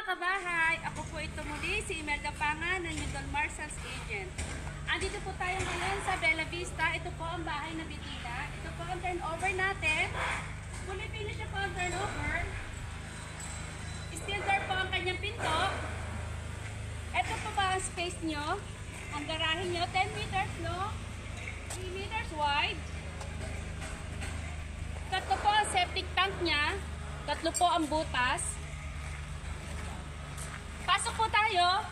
kabahay! Ako po ito muli, si Imelda Pangan ng Don Marcel's Agent. Andito po tayo ngayon sa Bella Vista. Ito po ang bahay na Bitina. Ito po ang turnover natin. Fully finished na po ang turnover. Steel door po ang kanyang pinto. Ito po ba ang space nyo? Ang garahe nyo, 10 meters long, 3 meters wide. Tatlo po ang septic tank niya. Tatlo po ang butas. Pasok po tayo.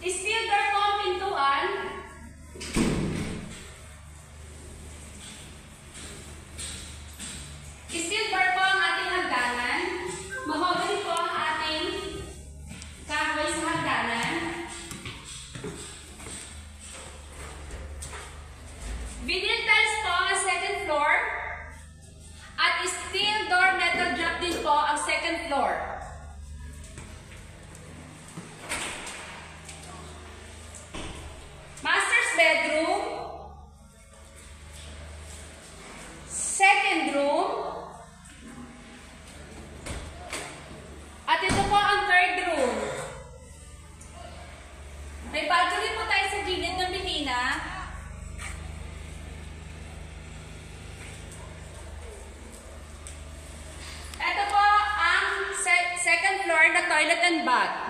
Steel door po ang pintuan. Steel door po ang ating hagdanan. Mahogany po ang ating kahoy sa hagdanan. Vinyl tiles po ang second floor. At steel door metal drop din po ang second floor. Master's bedroom. Second room. At ito po ang third room. May balcony po tayo sa gilid ng Bitina. Ito po ang second floor na toilet and bath.